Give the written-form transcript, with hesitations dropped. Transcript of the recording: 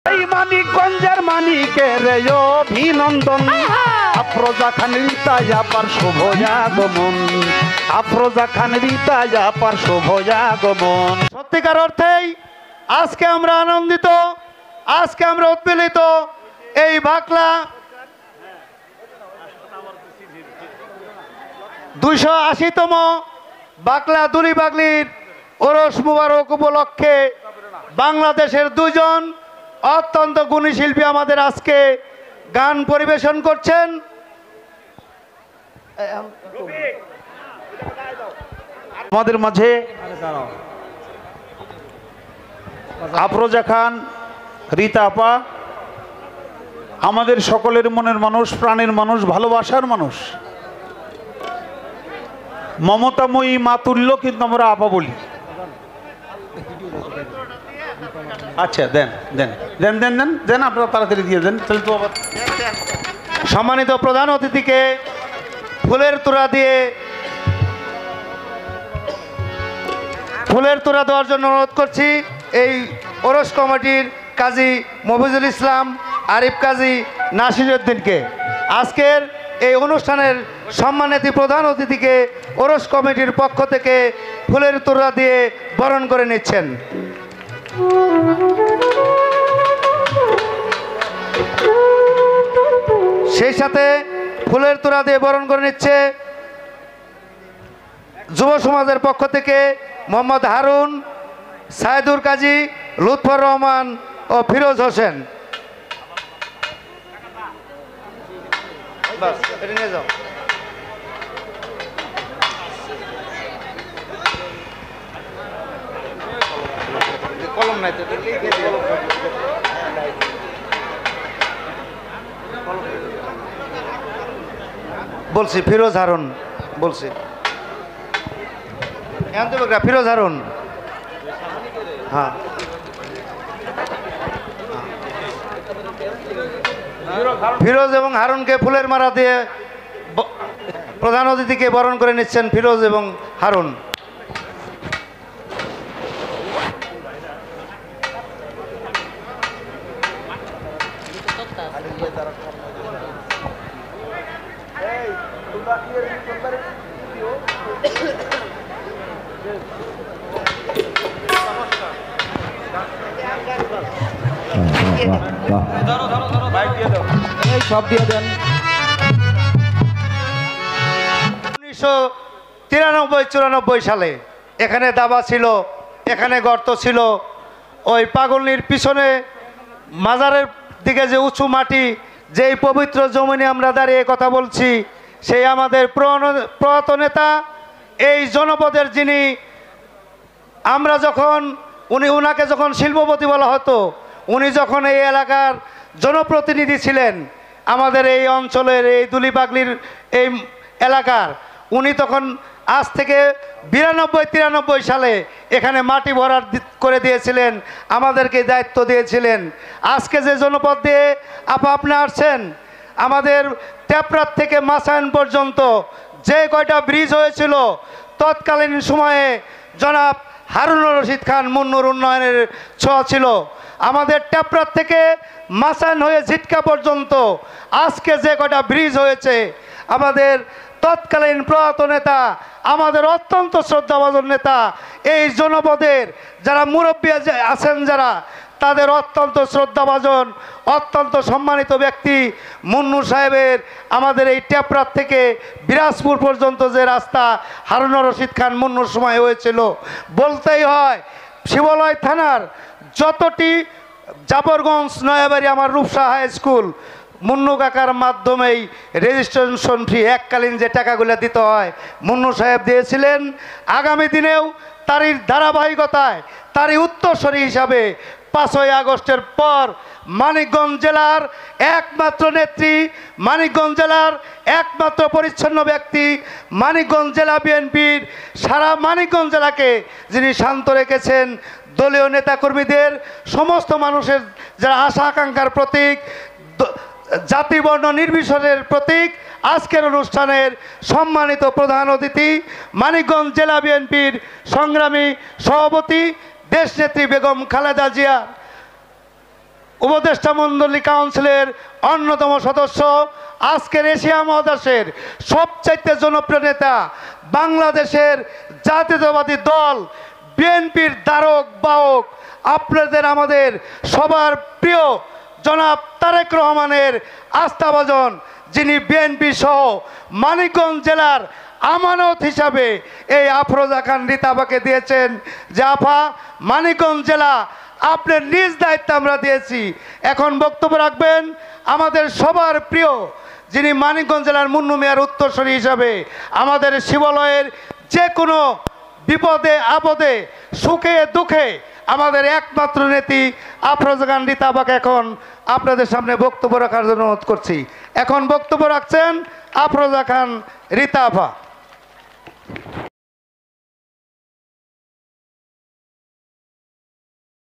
এই মানিকগঞ্জের মানিকের অভিনন্দন, আফরোজা খান রিতাজ আপার শুভ আগমন, আফরোজা খান রিতাজ আপার শুভ আগমন। সত্যিকার অর্থেই আজকে আমরা আনন্দিত, আজকে আমরা উৎপীড়িত। এই বাকলা 280তম বাকলা দুলি বাগলির ওরস মুবারক উপলক্ষে বাংলাদেশের দুজন অত্যন্ত গুণী শিল্পী আমাদের আজকে গান পরিবেশন করছেন। আমাদের মাঝে আফরোজা খান রিতা আপা, আমাদের সকলের মনের মানুষ, প্রাণের মানুষ, ভালোবাসার মানুষ, মমতাময়ী মাতুল্য, কিন্তু আমরা আপা বলি। আচ্ছা দেন দেন দেন দেন দেন দেন আপনারা তাড়াতাড়ি দিয়ে দেন। তাহলে তো আবার সম্মানিত প্রধান অতিথিকে ফুলের তোড়া দেওয়ার জন্য অনুরোধ করছি। এই ওরস কমিটির কাজী মফিজুল ইসলাম, আরিফ কাজী, নাসিরউদ্দিনকে আজকের এই অনুষ্ঠানের সম্মানিত প্রধান অতিথিকে ওরস কমিটির পক্ষ থেকে ফুলের তোড়া দিয়ে বরণ করে নিচ্ছেন। সেই সাথে ফুলের তোড়া দিয়ে বরণ করে নিচ্ছে যুব সমাজের পক্ষ থেকে মোহাম্মদ হারুন, সাইদুর কাজী, লুৎফর রহমান ও ফিরোজ হোসেন। নিয়ে যাও। কলম নাই তো, বলছি ফিরোজ হারুন, বলছি ফিরোজ হারুন। হ্যাঁ, ফিরোজ এবং হারুনকে ফুলের মালা দিয়ে প্রধান অতিথিকে বরণ করে নিচ্ছেন ফিরোজ এবং হারুন। সব দিয়ে দেন। 1993-94 সালে এখানে দাবা ছিল, এখানে গর্ত ছিল। ওই পাগলনির পিছনে মাজারের দিকে যে উঁচু মাটি, যেই পবিত্র জমিনে আমরা দাঁড়িয়ে কথা বলছি, সেই আমাদের প্রয়াত নেতা, এই জনপদের যিনি, আমরা যখন উনাকে যখন শিল্পপতি বলা হতো, উনি যখন এই এলাকার জনপ্রতিনিধি ছিলেন, আমাদের এই অঞ্চলের এই দুলিবাগলির এই এলাকার, উনি তখন আজ থেকে 92-93 সালে এখানে মাটি ভরাট করে দিয়েছিলেন, আমাদেরকে দায়িত্ব দিয়েছিলেন। আজকে যে জনপদ দিয়ে আপনি আসছেন, আমাদের ট্যাপরাত থেকে মাসায়ন পর্যন্ত যে কয়টা ব্রিজ হয়েছিল, তৎকালীন সময়ে জনাব হারুনুর রশিদ খান মুন্নুর উন্নয়নের ছোঁয়া ছিল। আমাদের ট্যাপরাত থেকে মাসায়ন হয়ে ঝিটকা পর্যন্ত আজকে যে কয়টা ব্রিজ হয়েছে, আমাদের তৎকালীন প্রয়াত নেতা, আমাদের অত্যন্ত শ্রদ্ধাভাজন নেতা, এই জনপদের যারা মুরব্বী আছেন, যারা তাদের অত্যন্ত শ্রদ্ধাভাজন, অত্যন্ত সম্মানিত ব্যক্তি মুন্নু সাহেবের আমাদের এই ট্যাপরাত থেকে বিরাজপুর পর্যন্ত যে রাস্তা হারুনুর রশিদ খান মুন্নুর সময় হয়েছিল, বলতেই হয় শিবালয় থানার যতটি জাফরগঞ্জ, নয়াবাড়ি, আমার রূপসা হাই স্কুল, মুন্নু কাকার মাধ্যমেই রেজিস্ট্রেশন ফি এককালীন যে টাকাগুলো দিতে হয় মুন্নু সাহেব দিয়েছিলেন। আগামী দিনেও তারই ধারাবাহিকতায়, তারই উত্তরসূরি হিসাবে 5ই আগস্টের পর মানিকগঞ্জ জেলার একমাত্র নেত্রী, মানিকগঞ্জ জেলার একমাত্র পরিচ্ছন্ন ব্যক্তি, মানিকগঞ্জ জেলা বিএনপির সারা মানিকগঞ্জ জেলাকে যিনি শান্ত রেখেছেন, দলীয় নেতাকর্মীদের, সমস্ত মানুষের যারা আশা আকাঙ্ক্ষার প্রতীক, জাতি বর্ণ নির্বিশেষের প্রতীক, আজকের অনুষ্ঠানের সম্মানিত প্রধান অতিথি মানিকগঞ্জ জেলা বিএনপির সংগ্রামী সভাপতি দেশনেত্রী বেগম খালেদা জিয়া উপদেষ্টা মণ্ডলী কাউন্সিলের অন্যতম সদস্য, আজকের এশিয়া মহাদেশের সবচাইতে জনপ্রিয় নেতা, বাংলাদেশের জাতীয়তাবাদী দল বিএনপির ধারক বাহক, আপনাদের আমাদের সবার প্রিয় জনাব তারেক রহমানের আস্থাভাজন, যিনি বিএনপি সহ মানিকগঞ্জ জেলার আমানত হিসাবে এই আফরোজা খান রীতাবাকে দিয়েছেন, যে আপা মানিকগঞ্জ জেলা আপনার নিজ দায়িত্ব আমরা দিয়েছি। এখন বক্তব্য রাখবেন আমাদের সবার প্রিয়, যিনি মানিকগঞ্জ জেলার মুন্নু মিয়ার উত্তরসূরি হিসাবে আমাদের শিবালয়ের যে কোনো বিপদে আপদে সুখে দুঃখে আমাদের একমাত্র নেত্রী আফরোজা খান রীতাবাকে এখন আপনাদের সামনে বক্তব্য রাখার জন্য অনুরোধ করছি। এখন বক্তব্য রাখছেন আফরোজা খান রীতা আপা।